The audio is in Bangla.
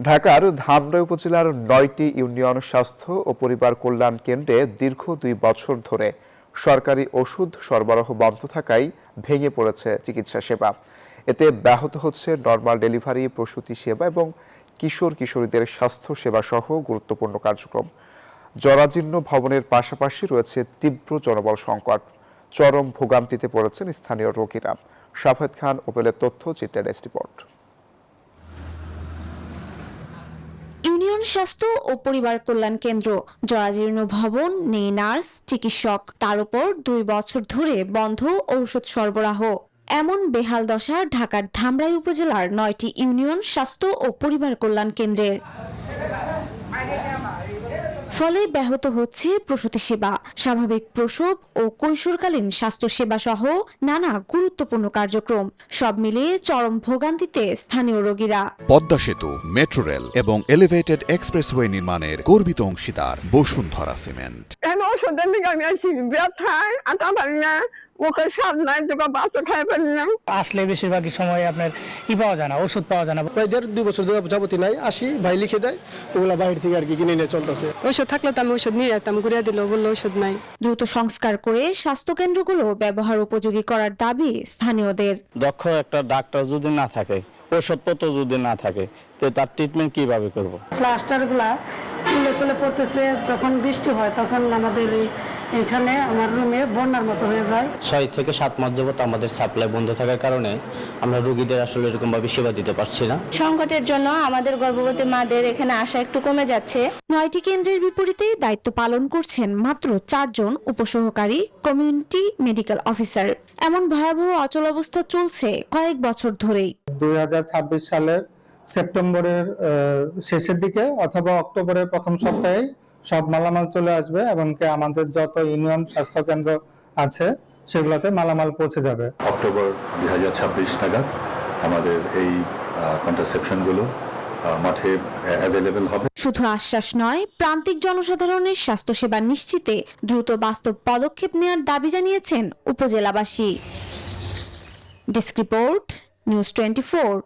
ঢাকার ধামরাই উপজেলার ৯টি ইউনিয়ন স্বাস্থ্য ও পরিবার কল্যাণ কেন্দ্রে দীর্ঘ ২ বছর ধরে সরকারি ওষুধ সরবরাহ বন্ধ থাকায় ভেঙে পড়েছে চিকিৎসা সেবা। এতে ব্যাহত হচ্ছে নরমাল ডেলিভারি, প্রসূতি সেবা এবং কিশোরীদের স্বাস্থ্য সেবা সহ গুরুত্বপূর্ণ কার্যক্রম। জরাজীর্ণ ভবনের পাশাপাশি রয়েছে তীব্র জনবল সংকট। চরম ভোগান্তিতে পড়েছেন স্থানীয় রোগীরা। শাফেদ খান ওপেলের তথ্য চিত্রের রিপোর্ট। ইউনিয়ন স্বাস্থ্য ও পরিবার কল্যাণ কেন্দ্র, জরাজীর্ণ ভবন, নেই নার্স, চিকিৎসক, তার উপর ২ বছর ধরে বন্ধ ঔষধ সরবরাহ। এমন বেহাল দশা ঢাকার ধামরাই উপজেলার ৯টি ইউনিয়ন স্বাস্থ্য ও পরিবার কল্যাণ কেন্দ্রের। ফলে ব্যাহত হচ্ছে প্রসূতি সেবা, স্বাভাবিক প্রসব ও কৈশোরকালীন স্বাস্থ্য সেবা সহ নানা গুরুত্বপূর্ণ কার্যক্রম। সব মিলিয়ে চরম ভোগান্তিতে স্থানীয় রোগীরা। পদ্মা সেতু, মেট্রো রেল এবং এলিভেটেড এক্সপ্রেসওয়ে নির্মাণের গর্বিত অংশীদার বসুন্ধরা সিমেন্ট। আসলে বেশিরভাগই সময় আপনার পাওয়া যায় না, ওষুধ পাওয়া যায় না। প্রায় ১.৫-২ বছর যাবতী নাই, আসি ভাই লিখে দেয়, ওগুলা বাইরে থেকে আর কি কিনে নিয়ে চলতেছে। ওষুধ থাকলে তো আমি ওষুধ নিয়ে যেতাম, ঘুরিয়ে দিল, বললো ওষুধ নাই। দ্রুত সংস্কার করে স্বাস্থ্যকেন্দ্রগুলো ব্যবহার উপযোগী করার দাবি স্থানীয়দের। দক্ষ একটা ডাক্তার যদি না থাকে, ওষুধপত্র যদি না থাকে, তো তার ট্রিটমেন্ট কিভাবে করব? প্লাস্টারগুলা খুলে পড়তেছে, যখন বৃষ্টি হয় তখন আমাদের এখানে আমার রুমে বন্যার মতো হয়ে যায়। ৬ থেকে ৭ মাস যাবত আমাদের সাপ্লাই বন্ধ থাকার কারণে আমরা রোগীদের আসলে এরকম ভাবে সেবা দিতে পারছি না। সংকটের জন্য আমাদের গর্ভবতী মাদের এখানে আসা একটু কমে যাচ্ছে। ৯টি কেন্দ্রের বিপরীতে দায়িত্ব পালন করছেন মাত্র ৪ জন উপসহকারী কমিউনিটি মেডিকেল অফিসার। এমন ভয়াবহ অচলাবস্থা চলছে কয়েক বছর ধরেই। ২০২৬ সালের সেপ্টেম্বরের শেষের দিকে অথবা অক্টোবরের প্রথম সপ্তাহে সব মালামাল চলে আসবে এবং আমাদের যত ইউনিয়ন স্বাস্থ্য কেন্দ্র আছে সেগুলোতে মালামাল পৌঁছে যাবে। অক্টোবর ২০২৬ নাগাদ আমাদের এই কন্ট্রাসেপশনগুলো মাঠে অ্যাভেলেবেল হবে। শুধু আশ্বাস নয়, প্রান্তিক জনসাধারণের স্বাস্থ্যসেবা নিশ্চিতে দ্রুত বাস্তব পদক্ষেপ নেওয়ার দাবি জানিয়েছেন উপজেলাবাসী। Desk report, news 24।